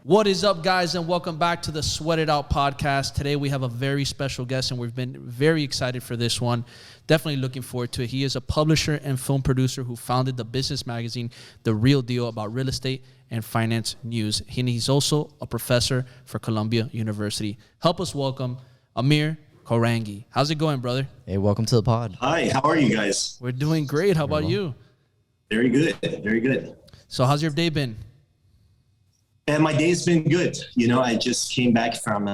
What is up, guys, and welcome back to the Sweat It Out podcast. Today we have a very special guest, and we've been very excited for this one. Definitely looking forward to it. He is a publisher and film producer who founded the business magazine, The Real Deal, about real estate and finance news. And he's also a professor for Columbia University. Help us welcome Amir Korangy. How's it going, brother? Hey, welcome to the pod. Hi, how are you guys? We're doing great. How about you? Very good, very good. So how's your day been? And my day's been good. You know, I just came back from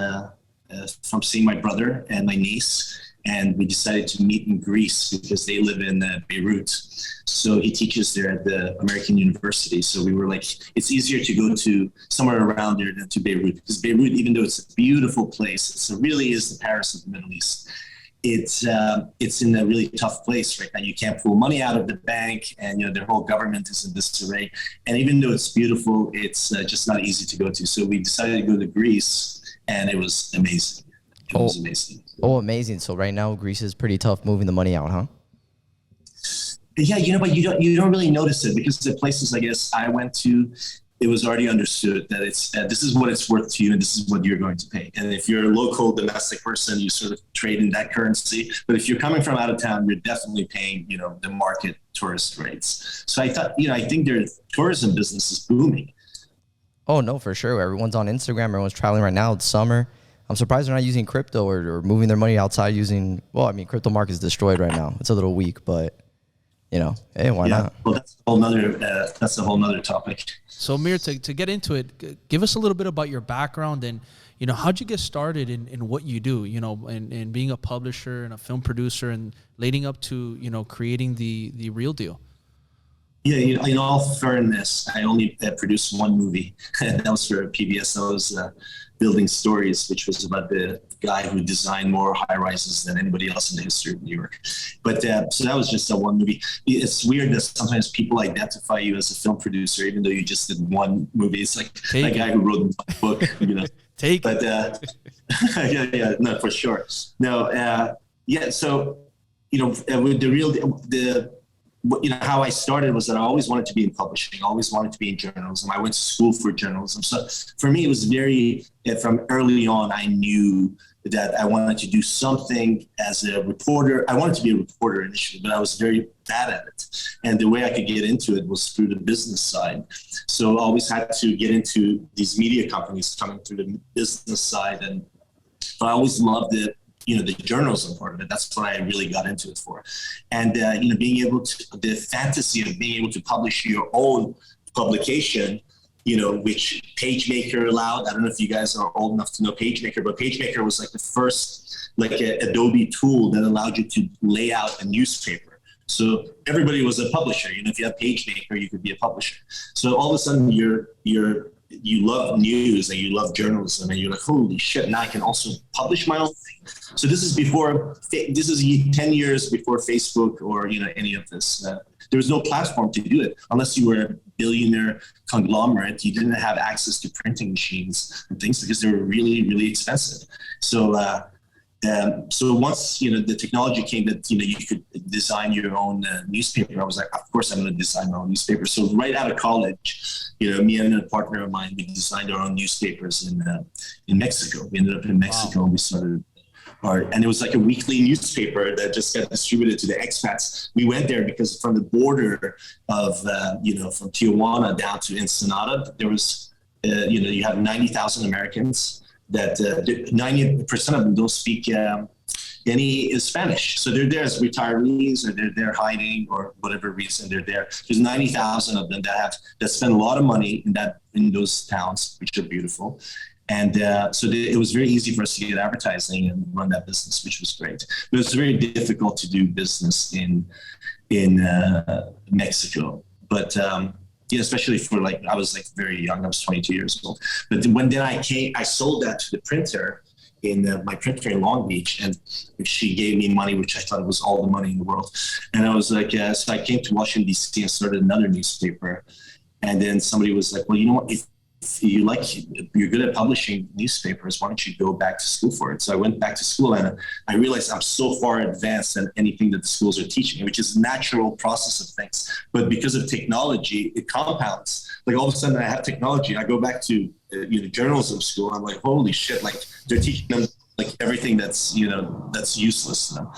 seeing my brother and my niece, and we decided to meet in Greece because they live in Beirut. So he teaches there at the American University. So we were like, it's easier to go to somewhere around there than to Beirut, because Beirut, even though it's a beautiful place, it really is the Paris of the Middle East. It's in a really tough place right now. You can't pull money out of the bank, and their whole government is in disarray. And even though it's beautiful, it's just not easy to go to. So we decided to go to Greece, and it was amazing. It was amazing. Oh, amazing! So right now, Greece is pretty tough moving the money out, huh? Yeah, but you don't really notice it, because the places I guess I went to, it was already understood that it's this is what it's worth to you, and this is what you're going to pay. And if you're a local domestic person, you sort of trade in that currency. But if you're coming from out of town, you're definitely paying, the market tourist rates. So I thought, I think their tourism business is booming. Oh no, for sure. Everyone's on Instagram. Everyone's traveling right now. It's summer. I'm surprised they're not using crypto or moving their money outside using. Well, I mean, crypto market is destroyed right now. It's a little weak, but hey, why not? Well, that's a whole nother topic. So Amir, to get into it, give us a little bit about your background and, how'd you get started in what you do, and being a publisher and a film producer and leading up to, creating the Real Deal? Yeah, in all fairness, I only produced one movie, and that was for PBS. That was Building Stories, which was about the guy who designed more high-rises than anybody else in the history of New York. But so that was just that one movie. It's weird that sometimes people identify you as a film producer, even though you just did one movie. It's like a guy who wrote a book, Take but yeah, no, for sure. No, so, with the Real Deal, how I started was that I always wanted to be in publishing. I always wanted to be in journalism. I went to school for journalism. So for me, it was from early on, I knew that I wanted to do something as a reporter. I wanted to be a reporter initially, but I was very bad at it. And the way I could get into it was through the business side. So I always had to get into these media companies coming through the business side. And I always loved it. The journalism part of it, that's what I really got into it for. And, being able to, the fantasy of being able to publish your own publication, which PageMaker allowed. I don't know if you guys are old enough to know PageMaker, but PageMaker was like the first, Adobe tool that allowed you to lay out a newspaper. So everybody was a publisher. If you have PageMaker, you could be a publisher. So all of a sudden you love news and you love journalism, and you're like, holy shit, now I can also publish my own thing. So this is 10 years before Facebook or, any of this. There was no platform to do it unless you were a billionaire conglomerate. You didn't have access to printing machines and things because they were really, really expensive. So once, the technology came that, you could design your own newspaper, I was like, of course I'm going to design my own newspaper. So right out of college, me and a partner of mine, we designed our own newspapers in Mexico. We ended up in Mexico. Wow. And we started and it was like a weekly newspaper that just got distributed to the expats. We went there because from the border of, from Tijuana down to Ensenada, there was, you have 90,000 Americans that 90% of them don't speak any Spanish. So they're there as retirees, or they're there hiding, or whatever reason they're there. There's 90,000 of them that spend a lot of money in those towns, which are beautiful. And it was very easy for us to get advertising and run that business, which was great. But it was very difficult to do business in Mexico. But especially for I was very young. I was 22 years old. But I sold that to the printer in my printer in Long Beach, and she gave me money, which I thought was all the money in the world. And I was like, so I came to Washington, D.C. and started another newspaper. And then somebody was like, well, you know what? If you're good at publishing newspapers, why don't you go back to school for it? So I went back to school, and I realized I'm so far advanced than anything that the schools are teaching, which is a natural process of things. But because of technology, it compounds. Like all of a sudden I have technology. I go back to journalism school. I'm like, holy shit! Like they're teaching them like everything that's that's useless to them.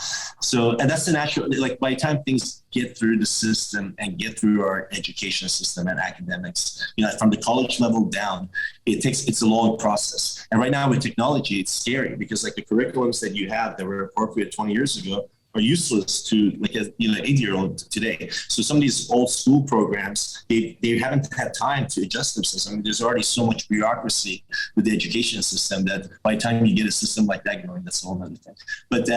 So, and that's the natural. Like by the time things get through the system and get through our education system and academics, from the college level down, it's a long process. And right now with technology, it's scary because like the curriculums that you have that were appropriate 20 years ago are useless to like a 8-year-old today. So some of these old school programs, they haven't had time to adjust themselves. I mean, there's already so much bureaucracy with the education system that by the time you get a system like that going, that's a whole other thing. But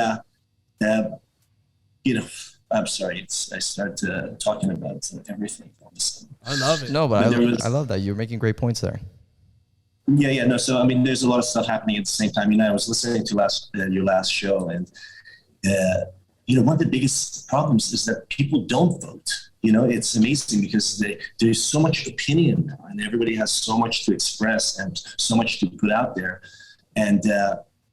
I'm sorry, I start talking about everything. I love it. No, but I love that. You're making great points there. No. So I mean, there's a lot of stuff happening at the same time. I was listening to your last show, and one of the biggest problems is that people don't vote. It's amazing because there's so much opinion now, and everybody has so much to express and so much to put out there, and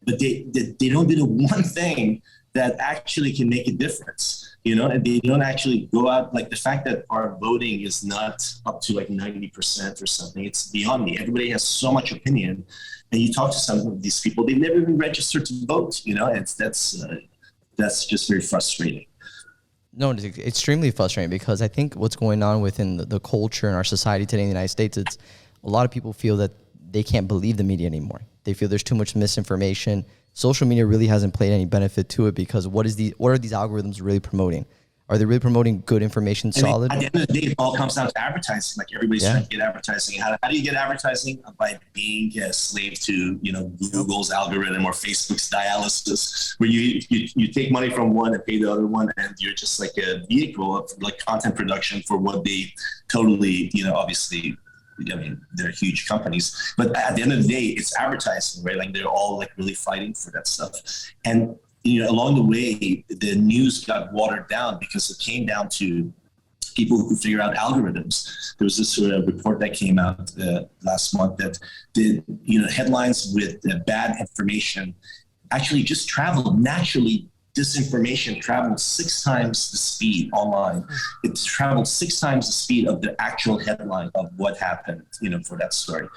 but they don't do the one thing that actually can make a difference. And they don't actually go out. Like the fact that our voting is not up to like 90% or something, it's beyond me. Everybody has so much opinion, and you talk to some of these people, they've never even registered to vote. That's just very frustrating. No, it's extremely frustrating because I think what's going on within the culture in our society today in the United States, it's a lot of people feel that they can't believe the media anymore. They feel there's too much misinformation. Social media really hasn't played any benefit to it because what are these algorithms really promoting? Are they really promoting good information, solid? At the end of the day, it all comes down to advertising. Like everybody's trying to get advertising. How do you get advertising? By being a slave to, Google's algorithm or Facebook's dialysis, where you take money from one and pay the other one, and you're just like a vehicle of like content production for what they totally, obviously, they're huge companies, but at the end of the day, it's advertising, right? Like they're all like really fighting for that stuff. And, along the way, the news got watered down because it came down to people who figure out algorithms. There was this report that came out last month that the, headlines with bad information actually just traveled naturally. Disinformation traveled 6 times the speed online. It traveled 6 times the speed of the actual headline of what happened, for that story.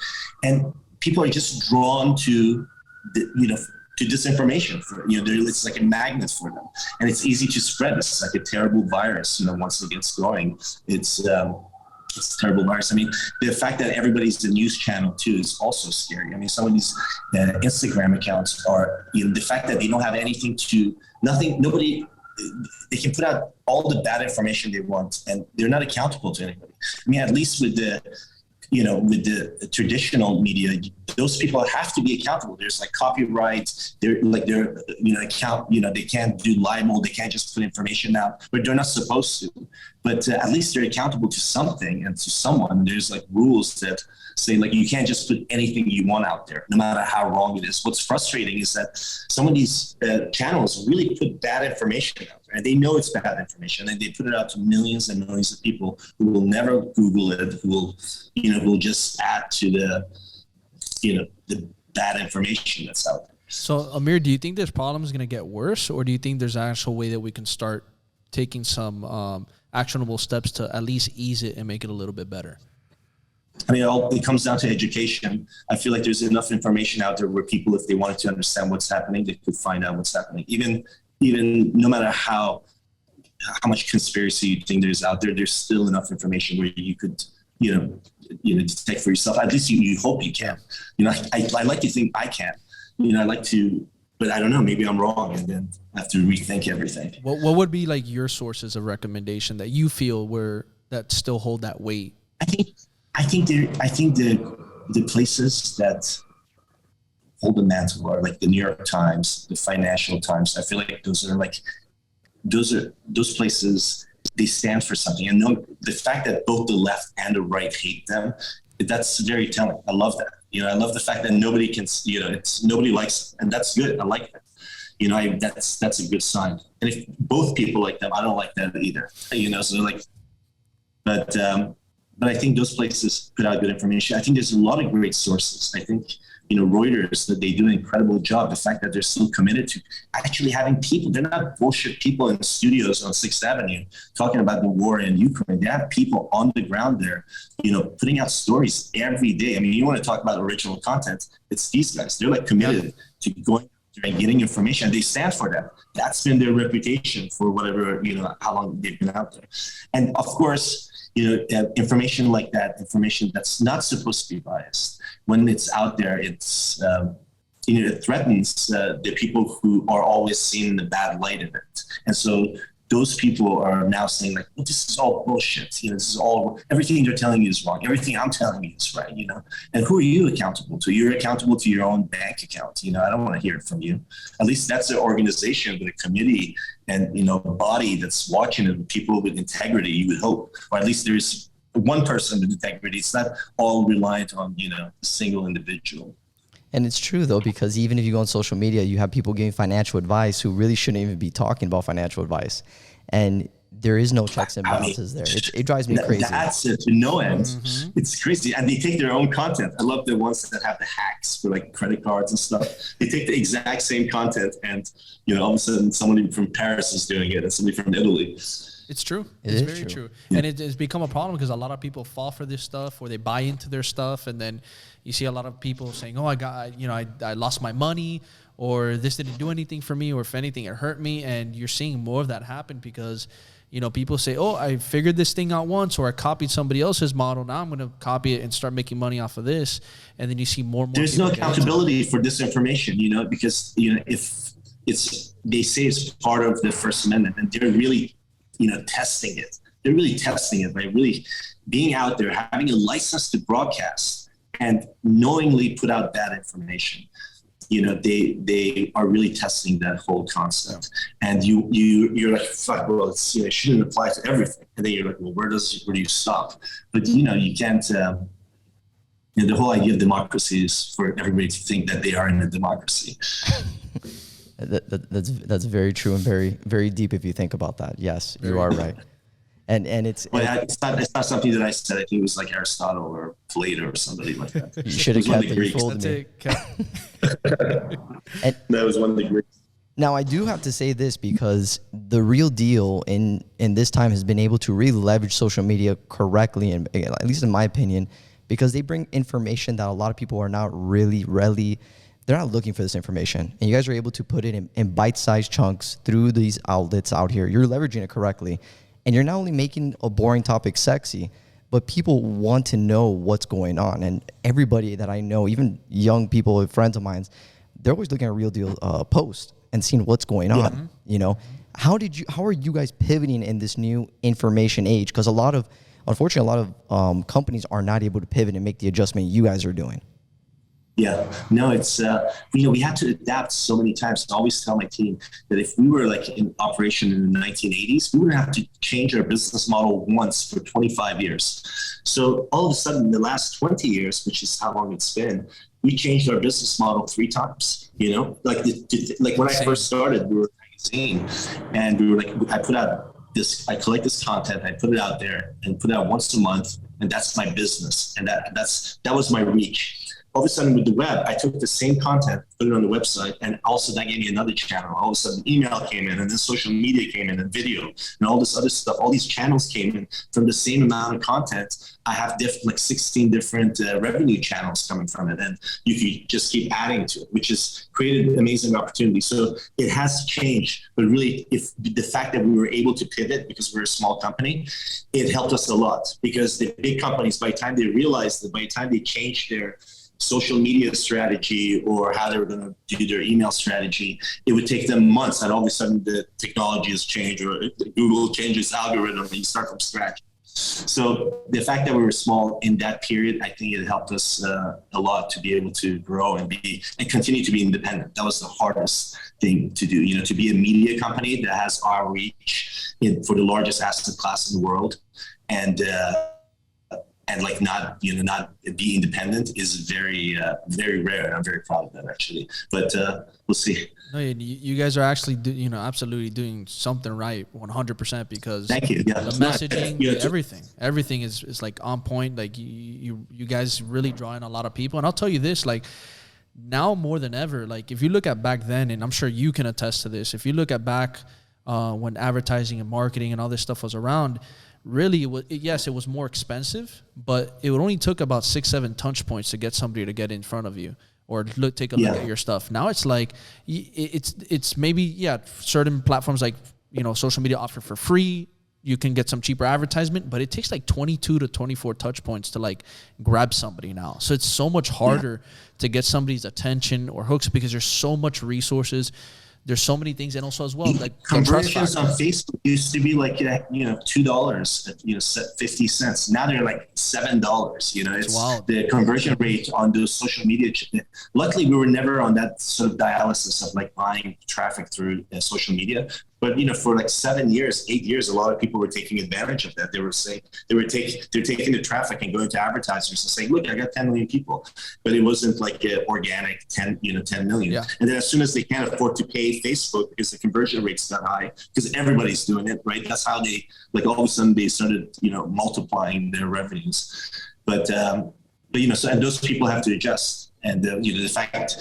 And people are just drawn to to disinformation. It's like a magnet for them, and it's easy to spread. It's like a terrible virus. Once it gets going, it's a terrible virus. I mean, the fact that everybody's the news channel too is also scary. I mean, some of these Instagram accounts are, the fact that they don't have nobody, they can put out all the bad information they want, and they're not accountable to anybody. I mean, at least with the traditional media, those people have to be accountable. There's like copyright. They can't do libel. They can't just put information out, but they're not supposed to. But at least they're accountable to something and to someone. There's like rules that say like you can't just put anything you want out there, no matter how wrong it is. What's frustrating is that some of these channels really put bad information out there, and they know it's bad information, and they put it out to millions and millions of people who will never Google it, who will just add to the bad information that's out there. So, Amir, do you think this problem is going to get worse, or do you think there's an actual way that we can start taking some actionable steps to at least ease it and make it a little bit better? I mean, it comes down to education. I feel like there's enough information out there where people, if they wanted to understand what's happening, they could find out what's happening. Even no matter how much conspiracy you think there's out there, there's still enough information where you could, detect for yourself. At least you hope you can. I like to think I can. I like to, but I don't know. Maybe I'm wrong, and then I have to rethink everything. What would be like your sources of recommendation that you feel that still hold that weight? I think the places that hold the mantle are like the New York Times, the Financial Times. I feel like those places, they stand for something. And the fact that both the left and the right hate them, that's very telling. I love that. I love the fact that nobody can, nobody likes them, and that's good. I like that. That's a good sign. And if both people like them, I don't like that either. So like, but but I think those places put out good information. I think there's a lot of great sources. I think, Reuters, that they do an incredible job. The fact that they're still committed to actually having people, they're not bullshit people in studios on 6th Avenue talking about the war in Ukraine. They have people on the ground there, putting out stories every day. I mean, you want to talk about original content, it's these guys. They're like committed to going and getting information. They stand for that. That's been their reputation for whatever, how long they've been out there. And of course, information like that, information that's not supposed to be biased, when it's out there, it's, it threatens the people who are always seeing the bad light in it. And so those people are now saying like, well, this is all bullshit. This is all, everything they're telling you is wrong. Everything I'm telling you is right, And who are you accountable to? You're accountable to your own bank account. I don't want to hear it from you. At least that's an organization with a committee and, a body that's watching it, people with integrity, you would hope. Or at least there's one person with integrity. It's not all reliant on, a single individual. And it's true, though, because even if you go on social media, you have people giving financial advice who really shouldn't even be talking about financial advice. And there is no checks and balances there. It drives me crazy. That's it, to no end. Mm-hmm. It's crazy. And they take their own content. I love the ones that have the hacks for like credit cards and stuff. They take the exact same content and, all of a sudden somebody from Paris is doing it and somebody from Italy. It's true. It's very true. Yeah. And it's become a problem because a lot of people fall for this stuff or they buy into their stuff. And then you see a lot of people saying, oh, I lost my money, or this didn't do anything for me, or if anything, it hurt me. And you're seeing more of that happen because, people say, oh, I figured this thing out once, or I copied somebody else's model. Now I'm going to copy it and start making money off of this. And then you see more and more. There's no accountability for disinformation, because, if they say it's part of the First Amendment and they're really, testing it. They're really testing it by really being out there, having a license to broadcast and knowingly put out bad information. They are really testing that whole concept. And you're like, fuck, well, it shouldn't apply to everything. And then you're like, well, where do you stop? But, you can't, the whole idea of democracy is for everybody to think that they are in a democracy. That's very true and very, very deep if you think about that. Yes, you are right. And it's not something that I said. I think it was like Aristotle or Plato or somebody like that. You should have kept it. You fooled me. That was one of the Greeks. Now I do have to say this because the real deal in this time has been able to really leverage social media correctly, and at least in my opinion, because they bring information that a lot of people are not really they're not looking for this information. And you guys are able to put it in bite-sized chunks through these outlets out here. You're leveraging it correctly. And you're not only making a boring topic sexy, but people want to know what's going on. And everybody that I know, even young people, friends of mine, they're always looking at Real Deal post and seeing what's going on. How are you guys pivoting in this new information age? Because unfortunately, a lot of companies are not able to pivot and make the adjustment you guys are doing. Yeah, no, it's, we had to adapt so many times. I always tell my team that if we were like in operation in the 1980s, we would have to change our business model once for 25 years. So all of a sudden, in the last 20 years, which is how long it's been, we changed our business model 3 times, like when I first started, we were a magazine and we were like, I collect this content, I put it out there and put it out once a month. And that's my business. And that was my reach. All of a sudden with the web, I took the same content, put it on the website, and also that gave me another channel. All of a sudden email came in, and then social media came in, and video, and all this other stuff. All these channels came in from the same amount of content. I have 16 different revenue channels coming from it, and you can just keep adding to it, which has created amazing opportunities. So it has changed, but really, if the fact that we were able to pivot because we're a small company, it helped us a lot. Because the big companies, by the time they realized that, by the time they changed their social media strategy or how they were going to do their email strategy, it would take them months, and all of a sudden the technology has changed, or Google changes algorithm and you start from scratch. So the fact that we were small in that period, I think it helped us a lot to be able to grow and continue to be independent. That was the hardest thing to do, to be a media company that has our reach for the largest asset class in the world, and and like not be independent is very very rare, and I'm very proud of that actually. But we'll see. No, you guys are actually absolutely doing something right, 100%, because thank you. Yeah, the messaging, everything is like on point. Like you guys really draw in a lot of people, and I'll tell you this, like now more than ever, like if you look at back then, and I'm sure you can attest to this, if you look at back when advertising and marketing and all this stuff was around, really, it was more expensive, but it only took about 6-7 touch points to get somebody to get in front of you or take a look at your stuff. Now it's like it's maybe certain platforms like social media offer for free. You can get some cheaper advertisement, but it takes like 22 to 24 touch points to like grab somebody now. So it's so much harder to get somebody's attention or hooks because there's so much resources. There's so many things, and also as well, like conversions on Facebook used to be like $2, 50 cents. Now they're like $7. It's wild. The conversion rate on those social media. Luckily, we were never on that sort of dialysis of like buying traffic through social media. But for like 8 years, a lot of people were taking advantage of that. They were saying they're taking the traffic and going to advertisers and saying, "Look, I got 10 million people," but it wasn't like organic 10 million. Yeah. And then as soon as they can't afford to pay Facebook because the conversion rate's that high, because everybody's doing it, right? That's how they all of a sudden they started multiplying their revenues. But so and those people have to adjust. And the fact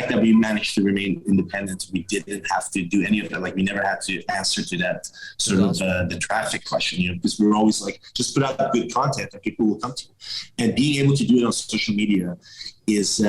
that we managed to remain independent, we didn't have to do any of that. Like we never had to answer to that sort of the traffic question, because we were always like, just put out good content and people will come to you. And being able to do it on social media is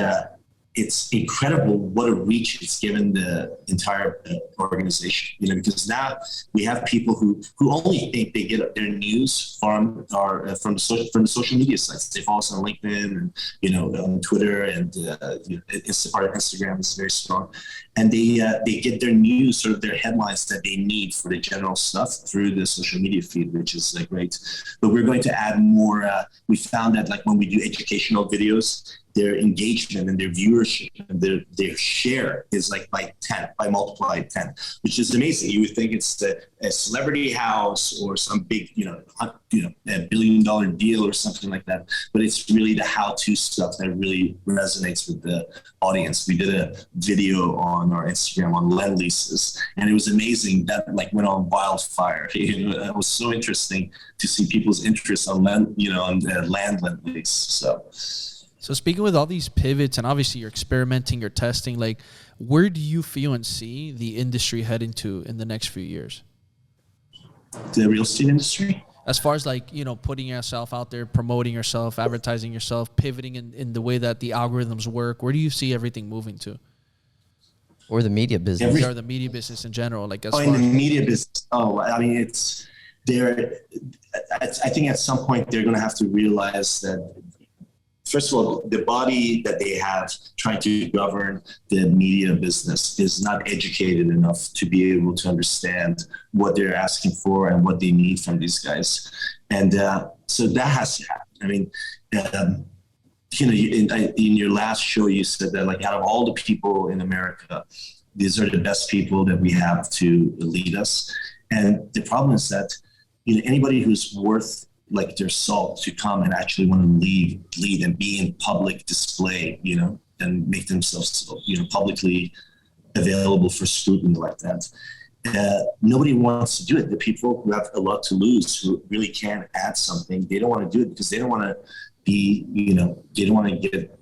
it's incredible what a reach it's given the entire organization. Because now we have people who only think they get their news from the social media sites. They follow us on LinkedIn and on Twitter, and Instagram is very strong, and they get their news, sort of their headlines that they need for the general stuff through the social media feed, which is great. But we're going to add more. We found that like when we do educational videos, their engagement and their viewership and their share is like by multiplied 10, which is amazing. You would think it's a celebrity house or some big, $1 billion deal or something like that. But it's really the how-to stuff that really resonates with the audience. We did a video on our Instagram on land leases, and it was amazing. That went on wildfire. It was so interesting to see people's interest on land, on land lease. So speaking with all these pivots, and obviously you're experimenting, you're testing, like where do you feel and see the industry heading to in the next few years? The real estate industry? As far as putting yourself out there, promoting yourself, advertising yourself, pivoting in the way that the algorithms work, where do you see everything moving to? Or the media business. Or the media business in general. In the media business. I mean, it's there. I think at some point they're going to have to realize that, first of all, the body that they have trying to govern the media business is not educated enough to be able to understand what they're asking for and what they need from these guys. And so that has to happen. I mean, in your last show, you said that out of all the people in America, these are the best people that we have to lead us. And the problem is that, anybody who's worth their salt to come and actually want to lead and be in public display, and make themselves, publicly available for scrutiny like that. Nobody wants to do it. The people who have a lot to lose, who really can add something, they don't want to do it because they don't want to be, they don't want to get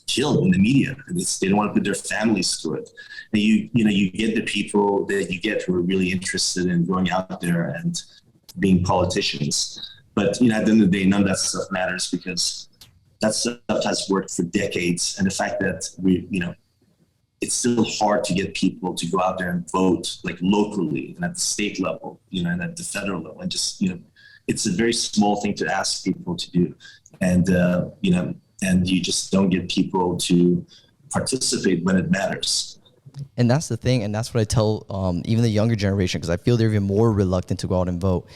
killed in the media. They don't want to put their families through it. And you get the people that you get who are really interested in going out there and being politicians. But at the end of the day, none of that stuff matters because that stuff has worked for decades. And the fact that it's still hard to get people to go out there and vote locally and at the state level, and at the federal level, and just it's a very small thing to ask people to do, and and you just don't get people to participate when it matters. And that's the thing, and that's what I tell even the younger generation, because I feel they're even more reluctant to go out and vote.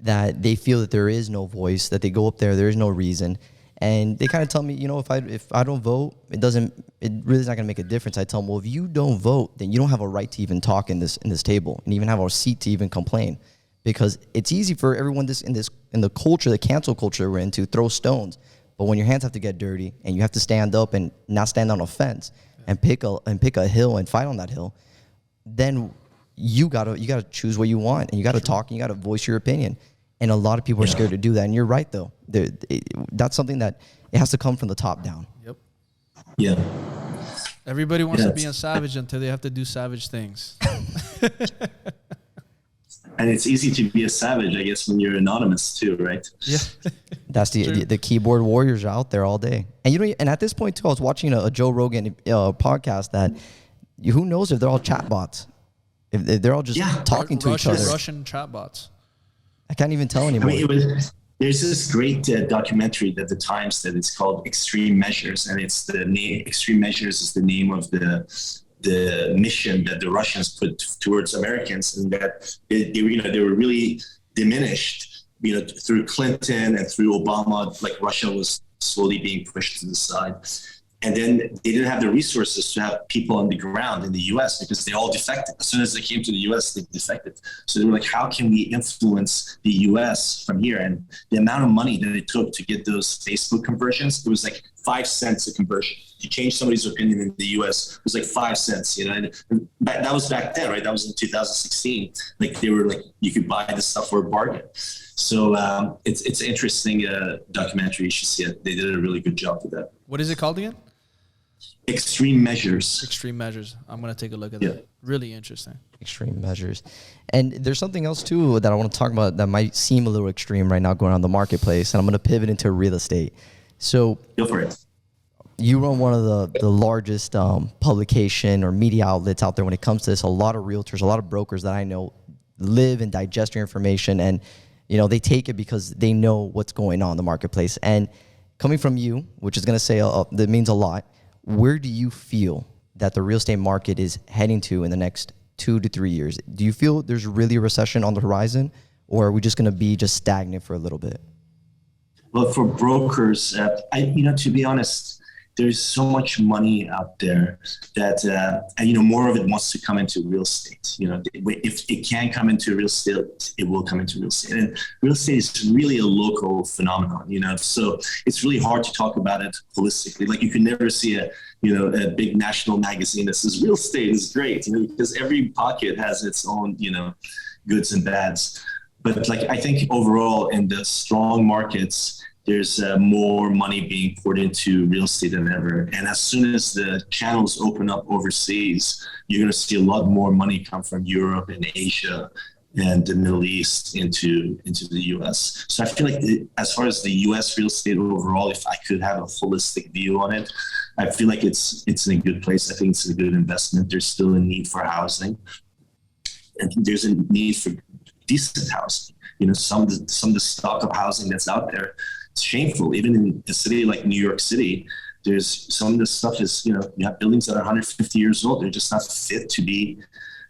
That they feel that there is no voice, that they go up there is no reason, and they kind of tell me, if I don't vote, it really is not going to make a difference. I tell them, well, if you don't vote, then you don't have a right to even talk in this table and even have a seat to even complain, because it's easy for everyone in the culture, the cancel culture we're in, to throw stones. But when your hands have to get dirty and you have to stand up and not stand on a fence and pick a hill and fight on that hill, then you gotta choose what you want, and you gotta talk, and you gotta voice your opinion. And a lot of people are scared to do that. And you're right, though. That's something that it has to come from the top down. Yep. Yeah. Everybody wants to be a savage until they have to do savage things. And it's easy to be a savage, I guess, when you're anonymous too, right? Yeah. That's the keyboard warriors are out there all day. And and at this point too, I was watching a Joe Rogan podcast that who knows if they're all chatbots, if they're all just talking to each other. Russian chatbots. I can't even tell anymore. I mean, there's this great documentary that the Times did. It's called Extreme Measures, and it's the name. Extreme Measures is the name of the mission that the Russians put towards Americans, and that they were really diminished, through Clinton and through Obama. Like, Russia was slowly being pushed to the side. And then they didn't have the resources to have people on the ground in the U.S. because they all defected. As soon as they came to the U.S., they defected. So they were like, how can we influence the U.S. from here? And the amount of money that it took to get those Facebook conversions, it was like 5 cents a conversion. To change somebody's opinion in the U.S., it was like 5 cents. And that was back then, right? That was in 2016. Like, they were like, you could buy this stuff for a bargain. So it's an interesting documentary. You should see it. They did a really good job with that. What is it called again? Extreme Measures. Extreme Measures. I'm going to take a look at that. Really interesting. Extreme Measures. And there's something else, too, that I want to talk about that might seem a little extreme right now going on in the marketplace. And I'm going to pivot into real estate. So go for it. You run one of the largest publication or media outlets out there when it comes to this. A lot of realtors, a lot of brokers that I know live and digest your information. And, they take it because they know what's going on in the marketplace. And coming from you, which is going to say that means a lot, where do you feel that the real estate market is heading to in the next 2 to 3 years? Do you feel there's really a recession on the horizon, or are we just going to be just stagnant for a little bit? Well, for brokers, to be honest, there's so much money out there that, more of it wants to come into real estate. If it can come into real estate, it will come into real estate. And real estate is really a local phenomenon, so it's really hard to talk about it holistically. Like, you can never see a big national magazine that says real estate is great, because every pocket has its own, goods and bads. But I think overall in the strong markets, there's more money being poured into real estate than ever. And as soon as the channels open up overseas, you're going to see a lot more money come from Europe and Asia and the Middle East into the U.S. So I feel like as far as the U.S. real estate overall, if I could have a holistic view on it, I feel like it's in a good place. I think it's a good investment. There's still a need for housing, and there's a need for decent housing. Some of the stock of housing that's out there, it's shameful. Even in a city like New York City, there's some of this stuff is, you have buildings that are 150 years old. They're just not fit to be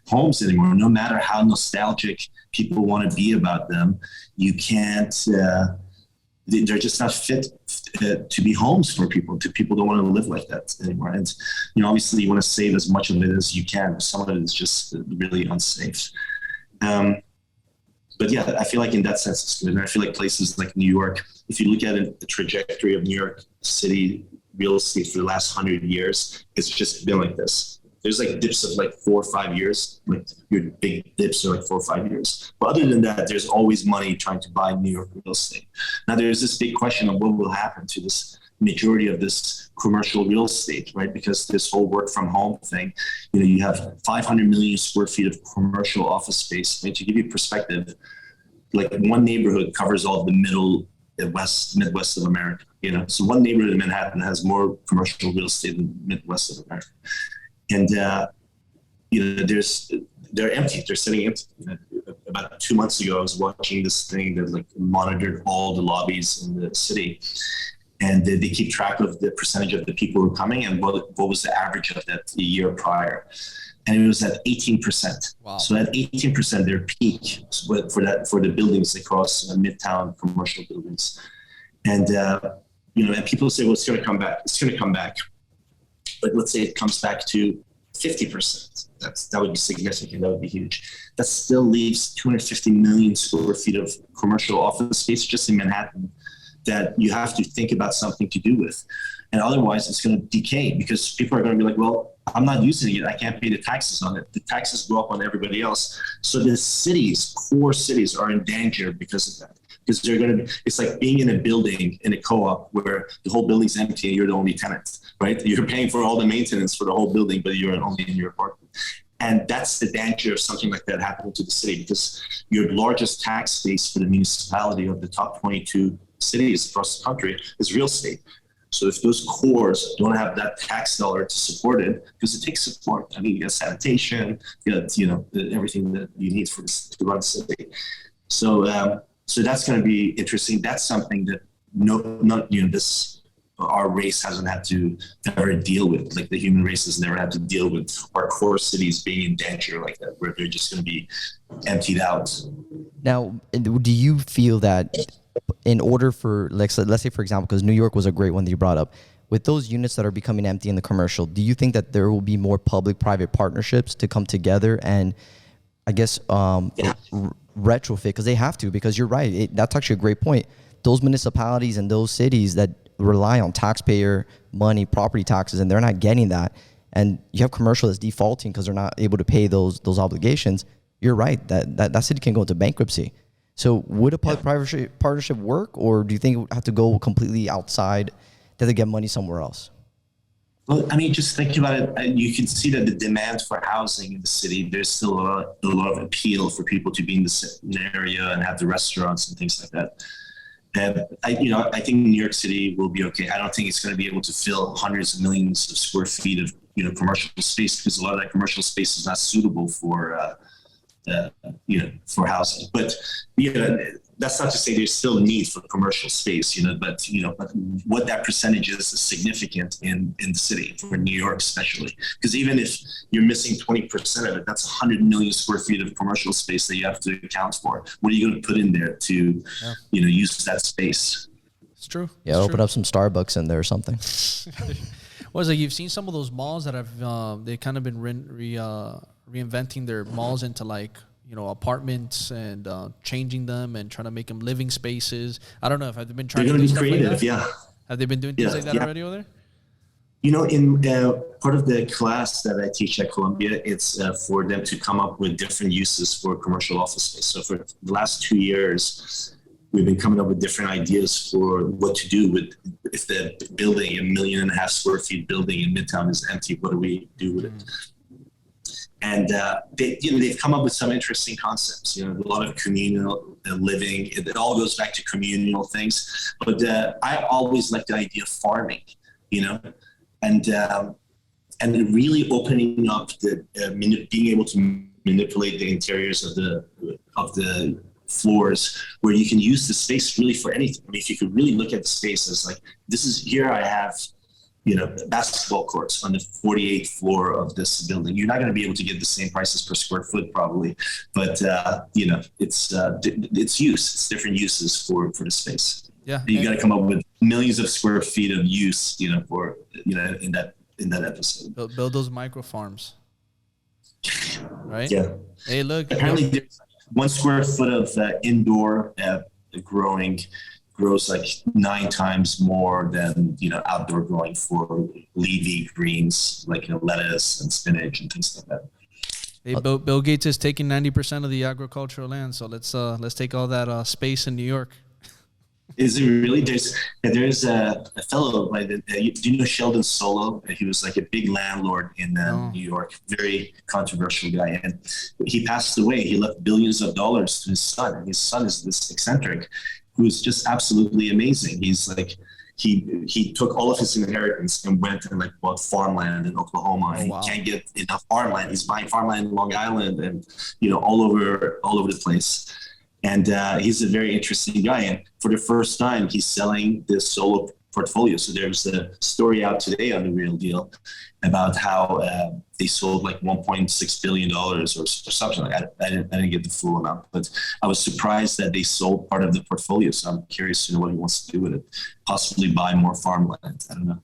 homes anymore. No matter how nostalgic people want to be about them, you can't, they're just not fit to be homes for people. People don't want to live like that anymore. And, obviously you want to save as much of it as you can. Some of it is just really unsafe. But yeah, I feel like in that sense it's good. And I feel like places like New York, if you look at the trajectory of New York City real estate for the last 100 years, it's just been like this. There's dips of 4 or 5 years, your big dips are 4 or 5 years. But other than that, there's always money trying to buy New York real estate. Now there's this big question of what will happen to this majority of this commercial real estate, right? Because this whole work from home thing, you have 500 million square feet of commercial office space. To give you perspective, one neighborhood covers all the Midwest of America, So one neighborhood in Manhattan has more commercial real estate than the Midwest of America. And, they're empty. They're sitting empty. About 2 months ago, I was watching this thing that monitored all the lobbies in the city. And they keep track of the percentage of the people who are coming and what was the average of that the year prior. And it was at 18%. Wow. So at 18%, their peak for the buildings across Midtown commercial buildings. And, and people say, well, it's going to come back. It's going to come back. But let's say it comes back to 50%. That would be significant. That would be huge. That still leaves 250 million square feet of commercial office space just in Manhattan that you have to think about something to do with. And otherwise it's going to decay because people are going to be like, well, I'm not using it. I can't pay the taxes on it. The taxes go up on everybody else. So the core cities are in danger because of that. Because they're going to be, it's like being in a building in a co-op where the whole building's empty and you're the only tenant, right? You're paying for all the maintenance for the whole building, but you're only in your apartment. And that's the danger of something like that happening to the city, because your largest tax base for the municipality of the top 22 cities across the country is real estate. So if those cores don't have that tax dollar to support it, because it takes support. I mean, you got sanitation, everyththing that you need for this, to run the city. So that's going to be interesting. That's something that our race hasn't had to ever deal with. Like the human race has never had to deal with our core cities being in danger like that, where they're just going to be emptied out. Now, do you feel that in order for, let's say, for example, because New York was a great one that you brought up, with those units that are becoming empty in the commercial, do you think that there will be more public-private partnerships to come together and, I guess, retrofit? Because they have to, because you're right. That's actually a great point. Those municipalities and those cities that rely on taxpayer money, property taxes, and they're not getting that, and you have commercial that's defaulting because they're not able to pay those obligations, you're right, that city can go into bankruptcy. So would a public-private partnership work, or do you think it would have to go completely outside, that they get money somewhere else? Well, I mean, just think about it. You can see that the demand for housing in the city, there's still a lot of appeal for people to be in the area and have the restaurants and things like that. And I think New York City will be okay. I don't think it's going to be able to fill hundreds of millions of square feet of commercial space, because a lot of that commercial space is not suitable for housing. But that's not to say there's still a need for commercial space. But what that percentage is significant in the city, for New York especially, because even if you're missing 20% of it, that's 100 million square feet of commercial space that you have to account for. What are you going to put in there to use that space? It's true. Yeah, open up some Starbucks in there or something. Was it, you've seen some of those malls that have they kind of been reinventing their malls into apartments and changing them and trying to make them living spaces. I don't know if they've been trying to do stuff creative, like that. Have they been doing things like that already over there? In part of the class that I teach at Columbia, it's for them to come up with different uses for commercial office space. So for the last 2 years, we've been coming up with different ideas for what to do with, if the building, 1.5 million square feet building in Midtown is empty, what do we do with it? And they've come up with some interesting concepts. A lot of communal living. It all goes back to communal things. But I always like the idea of farming, and really opening up being able to manipulate the interiors of the floors, where you can use the space really for anything. I mean, if you could really look at the space as like, here I have basketball courts on the 48th floor of this building. You're not going to be able to get the same prices per square foot probably, but it's use. It's different uses for the space. Yeah, you got to come up with millions of square feet of use, for in that episode. Build those micro farms, right? Yeah. Hey, look. Apparently, there's 1 square foot of indoor grows like 9 times more than outdoor growing for leafy greens like lettuce and spinach and things like that. Hey, Bill Gates is taking 90% of the agricultural land, so let's take all that space in New York. Is it really? There's a fellow by do you know Sheldon Solo? He was like a big landlord in New York, very controversial guy, and he passed away. He left billions of dollars to his son, and his son is this eccentric who's just absolutely amazing. He's like, he took all of his inheritance and went and bought farmland in Oklahoma. And he can't get enough farmland. He's buying farmland in Long Island and all over the place. And he's a very interesting guy. And for the first time, he's selling this solo portfolio. So there's a story out today on The Real Deal about how they sold $1.6 billion or something like that. I didn't get the full amount, but I was surprised that they sold part of the portfolio. So I'm curious to know what he wants to do with it. Possibly buy more farmland. I don't know.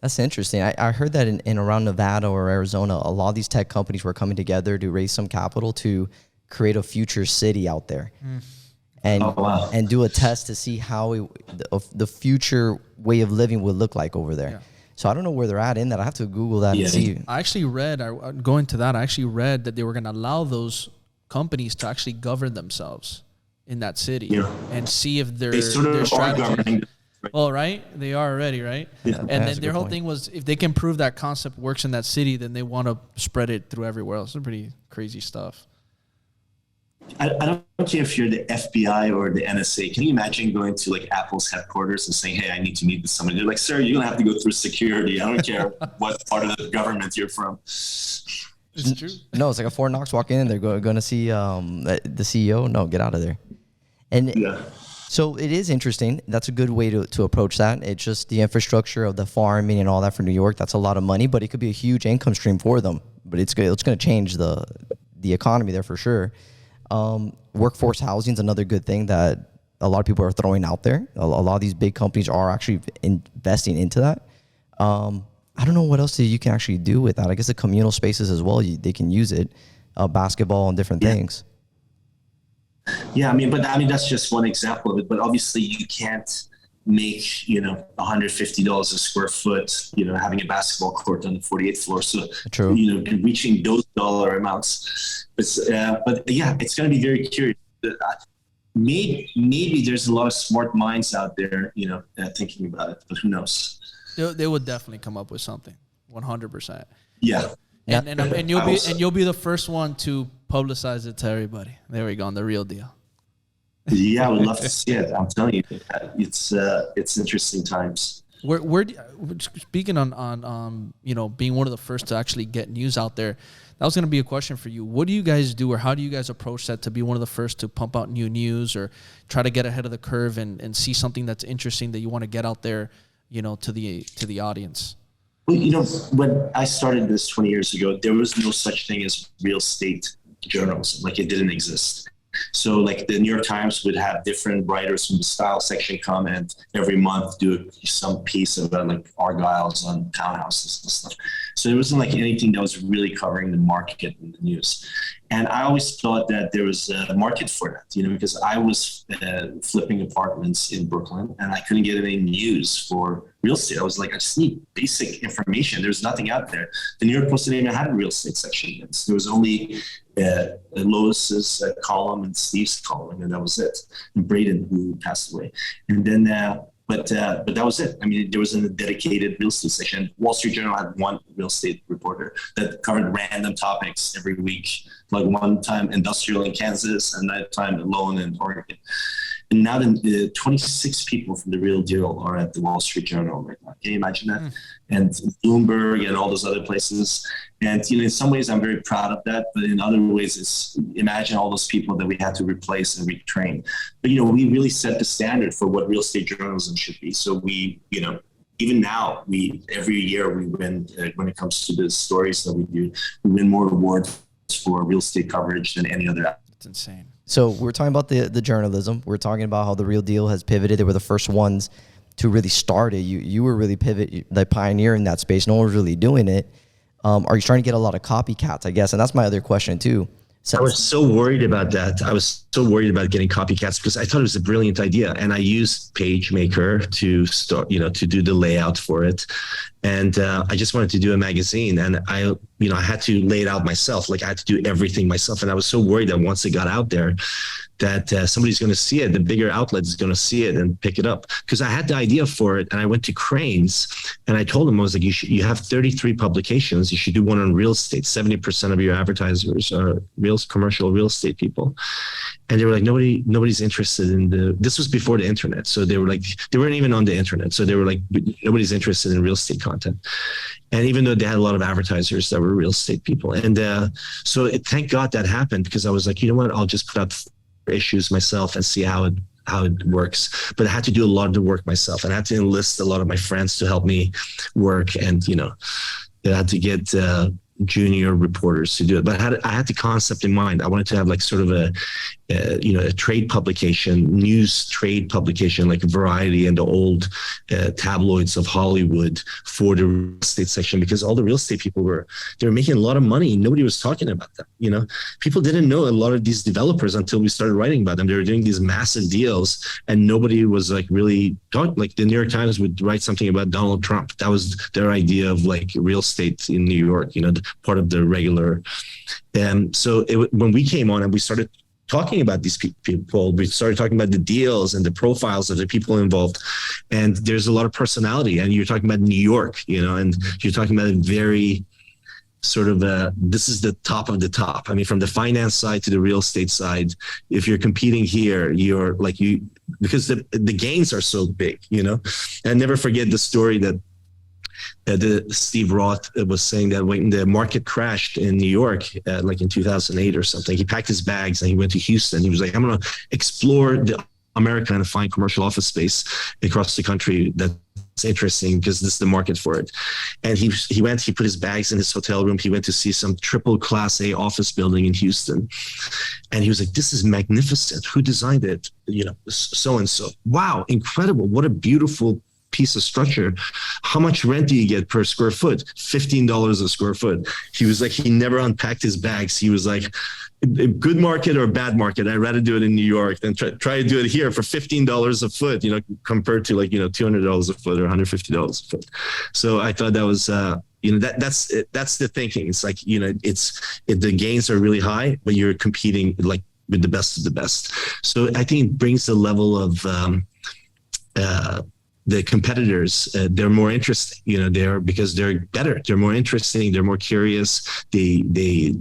That's interesting. I heard that in around Nevada or Arizona, a lot of these tech companies were coming together to raise some capital to create a future city out there. And do a test to see how the future way of living would look like over there. Yeah. So I don't know where they're at in that. I have to Google that and see. I actually read, going to that, I actually read that they were going to allow those companies to actually govern themselves in that city and see if their strategy. Well, right? They are already, right? Yeah. And then their whole thing was, if they can prove that concept works in that city, then they want to spread it through everywhere else. It's pretty crazy stuff. I don't care if you're the FBI or the NSA. Can you imagine going to like Apple's headquarters and saying, hey, I need to meet with somebody? They're like, sir, you're going to have to go through security. I don't care what part of the government you're from. It's true. No, it's like a Fort Knox walk in and they're going to see the CEO. No, get out of there. And so it is interesting. That's a good way to approach that. It's just the infrastructure of the farming and all that for New York. That's a lot of money, but it could be a huge income stream for them. But it's going to change the economy there for sure. Workforce housing is another good thing that a lot of people are throwing out there. A lot of these big companies are actually investing into that. I don't know what else you can actually do with that. I guess the communal spaces as well, they can use it, basketball and different things. Yeah, that's just one example of it. But obviously, you can't make $150 a square foot, having a basketball court on the 48th floor. So true. Reaching those dollar amounts. But yeah, it's going to be very curious. Maybe there's a lot of smart minds out there, thinking about it. But who knows? They would definitely come up with something. 100%. Yeah. And you'll be the first one to publicize it to everybody. There we go, on the real deal. Yeah, I would love to see it. I'm telling you, it's interesting times. Speaking on being one of the first to actually get news out there, that was going to be a question for you. What do you guys do, or how do you guys approach that to be one of the first to pump out new news or try to get ahead of the curve and see something that's interesting that you want to get out there, to the audience? Well, when I started this 20 years ago, there was no such thing as real estate journalism. Like, it didn't exist. So like the New York Times would have different writers from the style section come and every month do some piece about like Argyle's on townhouses and stuff. So there wasn't like anything that was really covering the market in the news. And I always thought that there was a market for that, because I was flipping apartments in Brooklyn and I couldn't get any news for real estate. I was like, I just need basic information. There's nothing out there. The New York Post didn't even have a real estate section yet. So there was only Lois's column and Steve's column, and that was it. And Braden, who passed away. And then, but that was it. There wasn't a dedicated real estate section. Wall Street Journal had one real estate reporter that covered random topics every week. Like one time industrial in Kansas, and another time loan in Oregon. And now 26 people from The Real Deal are at the Wall Street Journal right now. Can you imagine that? And Bloomberg and all those other places. And, in some ways I'm very proud of that, but in other ways it's, imagine all those people that we had to replace and retrain. But, we really set the standard for what real estate journalism should be. So we, even now, every year we win, when it comes to the stories that we do, we win more awards for real estate coverage than any other. It's insane. So we're talking about the journalism. We're talking about how The Real Deal has pivoted. They were the first ones to really start it. You were really the pioneer in that space. No one was really doing it. Are you starting to get a lot of copycats, I guess? And that's my other question too. I was so worried about that. I was so worried about getting copycats because I thought it was a brilliant idea. And I used PageMaker to start, to do the layout for it. And I just wanted to do a magazine, and I had to lay it out myself. Like, I had to do everything myself. And I was so worried that once it got out there, that somebody's going to see it, the bigger outlet is going to see it and pick it up. Because I had the idea for it, and I went to Cranes, and I told them, I was like, you have 33 publications. You should do one on real estate. 70% of your advertisers are commercial real estate people. And they were like, nobody's interested in this was before the internet. So they were like, they weren't even on the internet. So they were like, nobody's interested in real estate content. And even though they had a lot of advertisers that were real estate people. And so thank God that happened, because I was like, you know what, I'll just put out issues myself and see how it works. But I had to do a lot of the work myself, and I had to enlist a lot of my friends to help me work. And, I had to get junior reporters to do it, but I had the concept in mind. I wanted to have like sort of a trade publication, news trade publication, like Variety and the old tabloids of Hollywood for the real estate section, because all the real estate people they were making a lot of money. Nobody was talking about them. People didn't know a lot of these developers until we started writing about them. They were doing these massive deals and nobody was like really talking. Like the New York Times would write something about Donald Trump. That was their idea of like real estate in New York, part of the regular. So when we came on and we started talking about these people, we started talking about the deals and the profiles of the people involved. And there's a lot of personality. And you're talking about New York, and you're talking about a very sort of this is the top of the top. I mean, from the finance side to the real estate side, if you're competing here, you're like because the gains are so big, And never forget the story that Steve Roth was saying that when the market crashed in New York, like in 2008 or something, he packed his bags and he went to Houston. He was like, I'm going to explore America and find commercial office space across the country that's interesting because this is the market for it. And he put his bags in his hotel room. He went to see some triple class A office building in Houston. And he was like, this is magnificent. Who designed it? So-and-so. Wow, incredible. What a beautiful piece of structure. How much rent do you get per square foot? $15 a square foot. He was like, he never unpacked his bags. He was like, good market or bad market, I'd rather do it in New York than try to do it here for $15 a foot, compared to like, $200 a foot or $150 a foot. So I thought that was, that's the thinking. It's like, the gains are really high, but you're competing like with the best of the best. So I think it brings the level of, the competitors, they're more interesting, because they're better, they're more interesting, they're more curious, they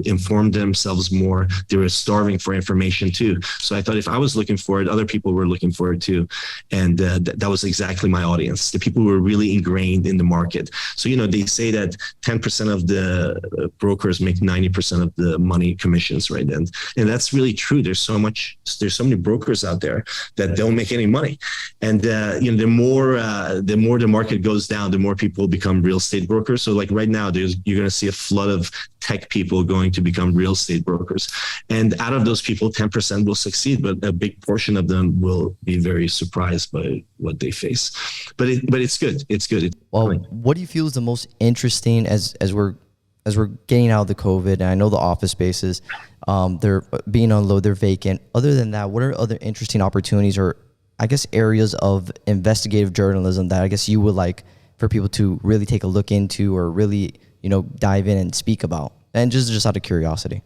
inform themselves more, they were starving for information too. So I thought if I was looking for it, other people were looking for it too. And that was exactly my audience, the people who were really ingrained in the market. So, they say that 10% of the brokers make 90% of the money commissions, right? And that's really true. There's so many brokers out there that don't make any money. And, the more the market goes down, the more people become real estate brokers. So like right now, you're going to see a flood of tech people going to become real estate brokers. And out of those people, 10% will succeed, but a big portion of them will be very surprised by what they face. But it's good. It's good. Well, what do you feel is the most interesting as we're getting out of the COVID? And I know the office spaces, they're being on load, they're vacant. Other than that, what are other interesting opportunities or I guess areas of investigative journalism that I guess you would like for people to really take a look into or really, dive in and speak about? And just out of curiosity.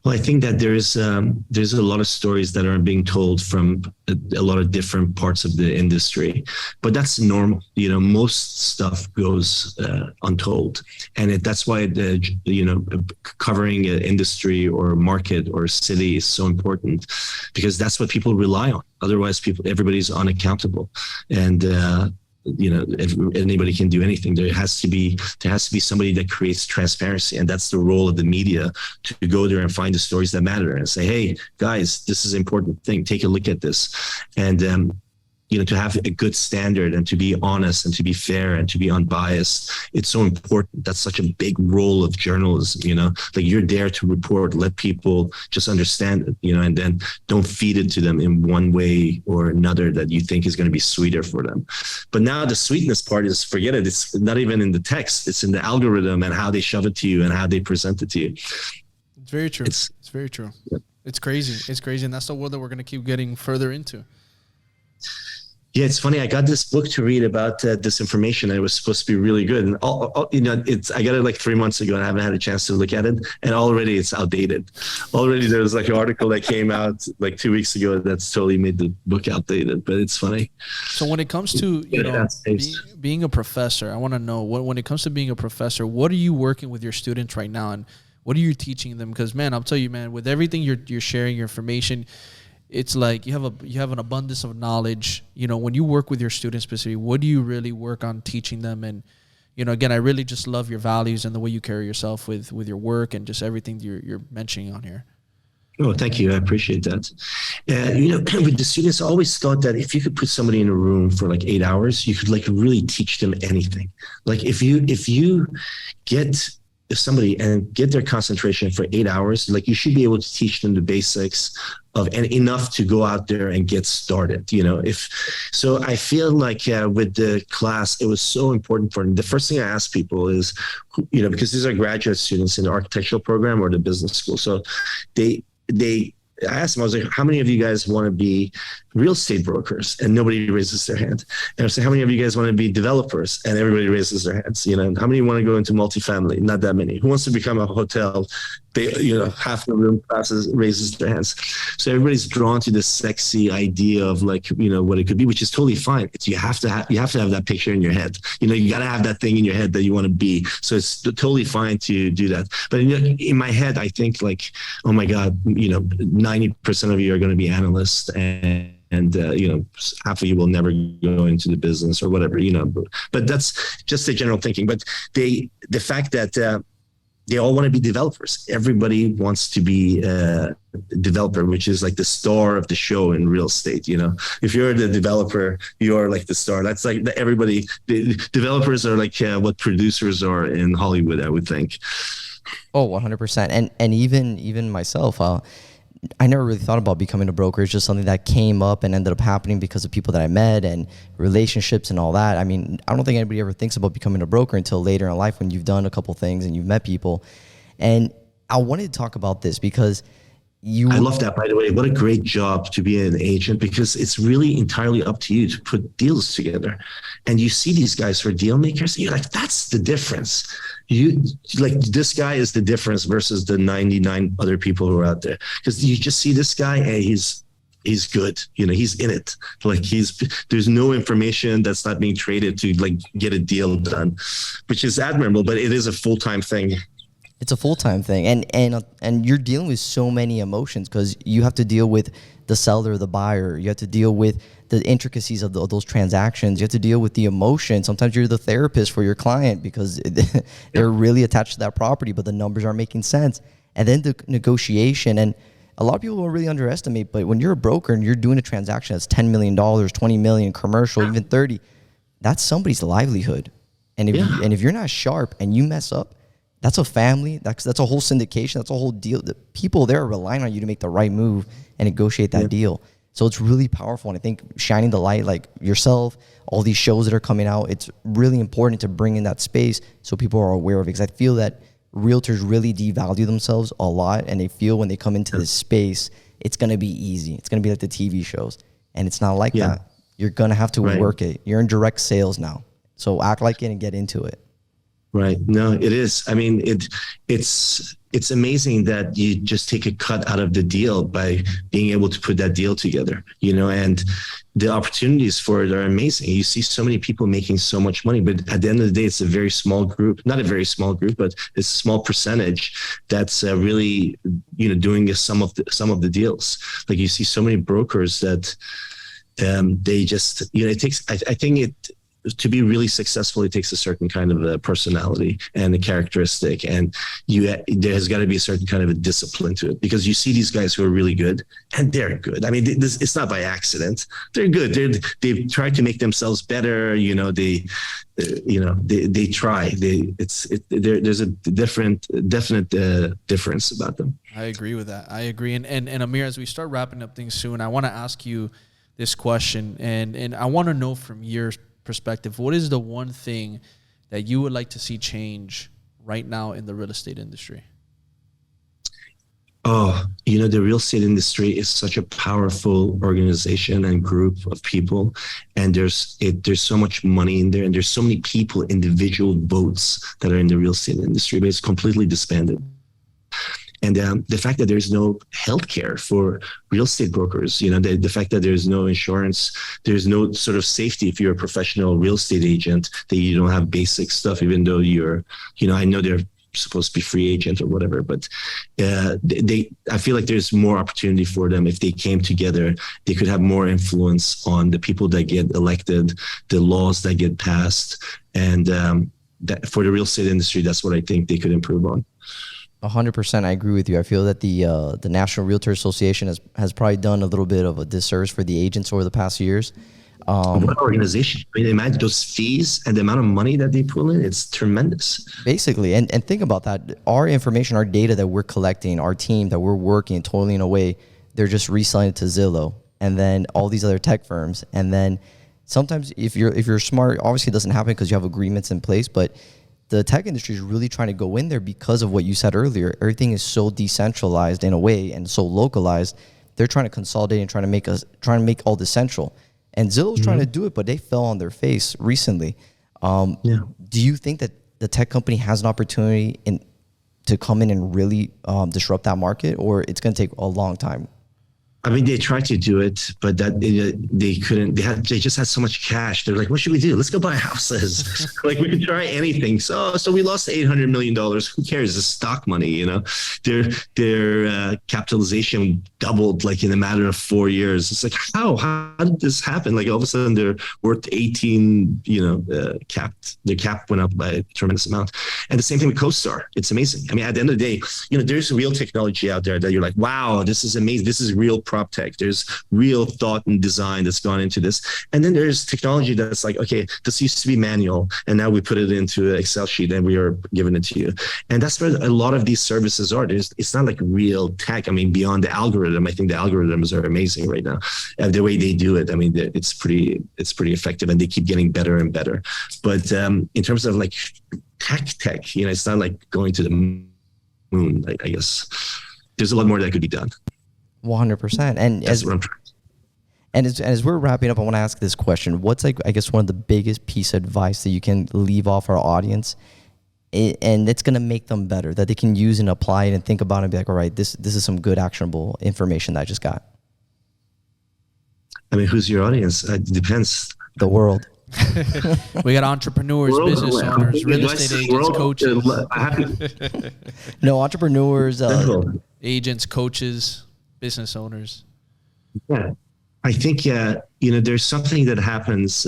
Well, I think that there's a lot of stories that are being told from a lot of different parts of the industry, but that's normal. Most stuff goes untold, and that's why covering an industry or market or city is so important, because that's what people rely on. Otherwise, everybody's unaccountable, and if anybody can do anything. There has to be somebody that creates transparency, and that's the role of the media, to go there and find the stories that matter and say, hey guys, this is an important thing, take a look at this. And to have a good standard and to be honest and to be fair and to be unbiased, it's so important. That's such a big role of journalism, like you're there to report, let people just understand it, and then don't feed it to them in one way or another that you think is going to be sweeter for them. But now the sweetness part is, forget it. It's not even in the text. It's in the algorithm and how they shove it to you and how they present it to you. It's very true. It's very true. Yeah. It's crazy. It's crazy. And that's the world that we're going to keep getting further into. Yeah, it's funny. I got this book to read about disinformation. And it was supposed to be really good, and I got it like 3 months ago, and I haven't had a chance to look at it. And already it's outdated. Already there was like an article that came out like 2 weeks ago that's totally made the book outdated. But it's funny. So when it comes to being a professor, I want to know when it comes to being a professor, what are you working with your students right now, and what are you teaching them? Because man, I'll tell you, man, with everything you're sharing, your information. It's like you have an abundance of knowledge. When you work with your students specifically, what do you really work on teaching them? And, again, I really just love your values and the way you carry yourself with your work and just everything you're mentioning on here. Oh, thank you. I appreciate that. With the students, I always thought that if you could put somebody in a room for like 8 hours, you could like really teach them anything. Like if you get somebody and get their concentration for 8 hours, like you should be able to teach them the basics of, and enough to go out there and get started. So I feel like with the class, it was so important for them. The first thing I ask people is, because these are graduate students in the architectural program or the business school. So I asked them, I was like, how many of you guys want to be real estate brokers? And nobody raises their hand. And I was like, how many of you guys want to be developers? And everybody raises their hands. And how many want to go into multifamily? Not that many. Who wants to become a hotel? Half the room raises their hands. So everybody's drawn to this sexy idea of what it could be, which is totally fine. You have to have that picture in your head. You got to have that thing in your head that you want to be. So it's totally fine to do that. But in my head, I think oh my God, 90% of you are going to be analysts, and half of you will never go into the business or whatever, but that's just the general thinking. But the fact that they all want to be developers. Everybody wants to be a developer, which is like the star of the show in real estate. If you're the developer, you're like the star. That's like the developers are like what producers are in Hollywood, I would think. Oh, 100%. And even myself, I never really thought about becoming a broker. It's just something that came up and ended up happening because of people that I met and relationships and all that. I mean, I don't think anybody ever thinks about becoming a broker until later in life when you've done a couple things and you've met people. And I wanted to talk about this because I love that, by the way. What a great job to be an agent, because it's really entirely up to you to put deals together. And you see these guys who are deal makers, you're like, that's the difference. This guy is the difference versus the 99 other people who are out there. Because you just see this guy, hey, he's good. He's in it. There's no information that's not being traded to get a deal done, which is admirable, but it is a full-time thing. It's a full-time thing. And you're dealing with so many emotions because you have to deal with the seller, the buyer. You have to deal with the intricacies of those transactions. You have to deal with the emotion. Sometimes you're the therapist for your client because they're really attached to that property, but the numbers aren't making sense. And then the negotiation. And a lot of people will really underestimate, but when you're a broker and you're doing a transaction that's $10 million, $20 million, commercial, even 30, that's somebody's livelihood. And if you're not sharp and you mess up, that's a family. That's a whole syndication. That's a whole deal. The people there are relying on you to make the right move and negotiate that deal. So it's really powerful. And I think shining the light, like yourself, all these shows that are coming out, it's really important to bring in that space so people are aware of it. Because I feel that realtors really devalue themselves a lot, and they feel when they come into this space, it's going to be easy. It's going to be like the TV shows. And it's not like that. You're going to have to work it. You're in direct sales now. So act like it and get into it. Right. No, it is. I mean, it's amazing that you just take a cut out of the deal by being able to put that deal together, and the opportunities for it are amazing. You see so many people making so much money, but at the end of the day, it's a very small group, not a very small group, but it's a small percentage that's really, doing some of the deals. Like you see so many brokers that they just, it takes, I think to be really successful, it takes a certain kind of a personality and a characteristic, and there has got to be a certain kind of a discipline to it, because you see these guys who are really good, and they're good. I mean, it's not by accident. They're good. They've tried to make themselves better. They try. There's a definite difference about them. I agree with that. I agree. And Amir, as we start wrapping up things soon, I want to ask you this question, and I want to know from your perspective, what is the one thing that you would like to see change right now in the real estate industry? Oh, the real estate industry is such a powerful organization and group of people, and there's so much money in there, and there's so many people, individual votes that are in the real estate industry, but it's completely disbanded. And the fact that there's no healthcare for real estate brokers, the fact that there's no insurance, there's no sort of safety if you're a professional real estate agent, that you don't have basic stuff, even though you're, I know they're supposed to be free agent or whatever, but I feel like there's more opportunity for them if they came together. They could have more influence on the people that get elected, the laws that get passed, and that for the real estate industry, that's what I think they could improve on. 100%. I agree with you. I feel that the National Realtor Association has probably done a little bit of a disservice for the agents over the past years. What organization? I mean, imagine those fees and the amount of money that they pull in. It's tremendous. Basically, and think about that. Our information, our data that we're collecting, our team that we're working totally in a way, they're just reselling it to Zillow and then all these other tech firms. And then sometimes if you're smart, obviously it doesn't happen because you have agreements in place, but the tech industry is really trying to go in there because of what you said earlier. Everything is so decentralized in a way and so localized. They're trying to consolidate and trying to make all this central. And Zillow's trying to do it, but they fell on their face recently. Do you think that the tech company has an opportunity to come in and really disrupt that market, or it's going to take a long time? I mean, they tried to do it, but that they couldn't. They just had so much cash. They're like, "What should we do? Let's go buy houses. Like we could try anything." So we lost $800 million. Who cares? It's stock money, you know. Their capitalization doubled like in a matter of 4 years. It's like how did this happen? Like all of a sudden they're worth 18. Capped. Their cap went up by a tremendous amount. And the same thing with CoStar. It's amazing. I mean, at the end of the day, there's real technology out there that you're like, wow, this is amazing. This is real prop tech. There's real thought and design that's gone into this. And then there's technology that's like, okay, this used to be manual and now we put it into an Excel sheet and we are giving it to you. And that's where a lot of these services are. It's not like real tech. I mean, beyond the algorithm, I think the algorithms are amazing right now. And the way they do it, I mean, it's pretty effective and they keep getting better and better. But in terms of like tech, it's not like going to the moon, I guess. There's a lot more that could be done. 100%. And as we're wrapping up, I want to ask this question. What's like, I guess, one of the biggest piece of advice that you can leave off our audience and it's going to make them better, that they can use and apply it and think about it and be like, all right, this is some good actionable information that I just got? I mean, who's your audience? It depends. The world. We got entrepreneurs, business owners, real estate agents, coaches. No, entrepreneurs, agents, coaches, business owners. Yeah, I think there's something that happens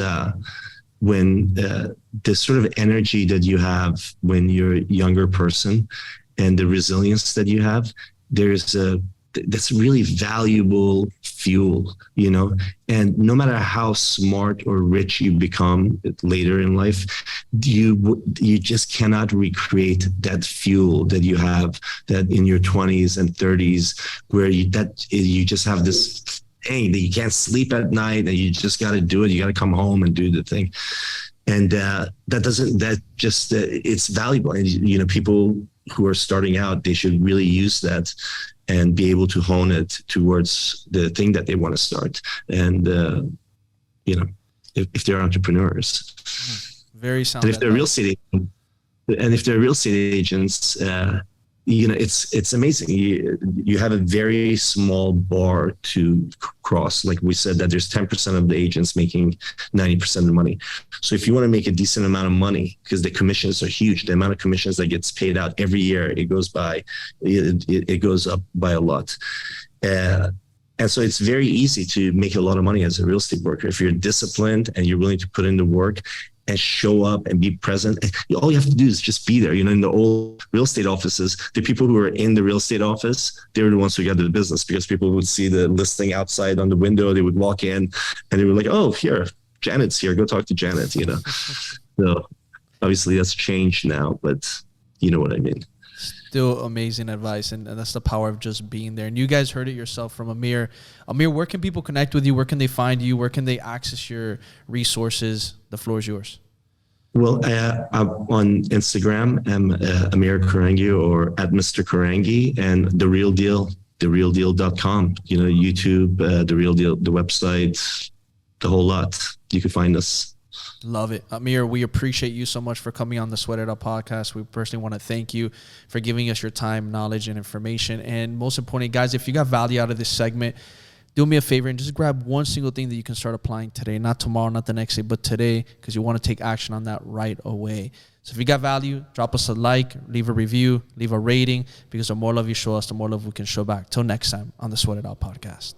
when the sort of energy that you have when you're a younger person and the resilience that you have. That's really valuable fuel, and no matter how smart or rich you become later in life, you just cannot recreate that fuel that you have that in your 20s and 30s, where you just have this thing that you can't sleep at night and you just got to do it. You got to come home and do the thing. And it's valuable. And, people who are starting out, they should really use that and be able to hone it towards the thing that they want to start. And, if they're entrepreneurs. Very sound. But if they're real estate agents, it's amazing. You have a very small bar to cross. Like we said, that there's 10% of the agents making 90% of the money. So if you want to make a decent amount of money, because the commissions are huge, the amount of commissions that gets paid out every year, it goes up by a lot. And so it's very easy to make a lot of money as a real estate broker. If you're disciplined and you're willing to put in the work and show up and be present, all you have to do is just be there. In the old real estate offices, the people who were in the real estate office, they were the ones who got the business, because people would see the listing outside on the window. They would walk in and they were like, oh, here, Janet's here. Go talk to Janet, So obviously that's changed now, but you know what I mean. Still amazing advice, and that's the power of just being there. And you guys heard it yourself from Amir. Amir, where can people connect with you? Where can they find you? Where can they access your resources? The floor is yours. Well, I'm on Instagram. I'm Amir Korangy, or at Mr. Korangy, and The Real Deal, therealdeal.com. YouTube, The Real Deal, the website, the whole lot. You can find us. Love it. Amir, we appreciate you so much for coming on the Sweat It Out podcast. We personally want to thank you for giving us your time, knowledge, and information. And most importantly, guys, if you got value out of this segment, do me a favor and just grab one single thing that you can start applying today, not tomorrow, not the next day, but today, because you want to take action on that right away. So if you got value, drop us a like, leave a review, leave a rating, because the more love you show us, the more love we can show back. Till next time on the Sweat It Out podcast.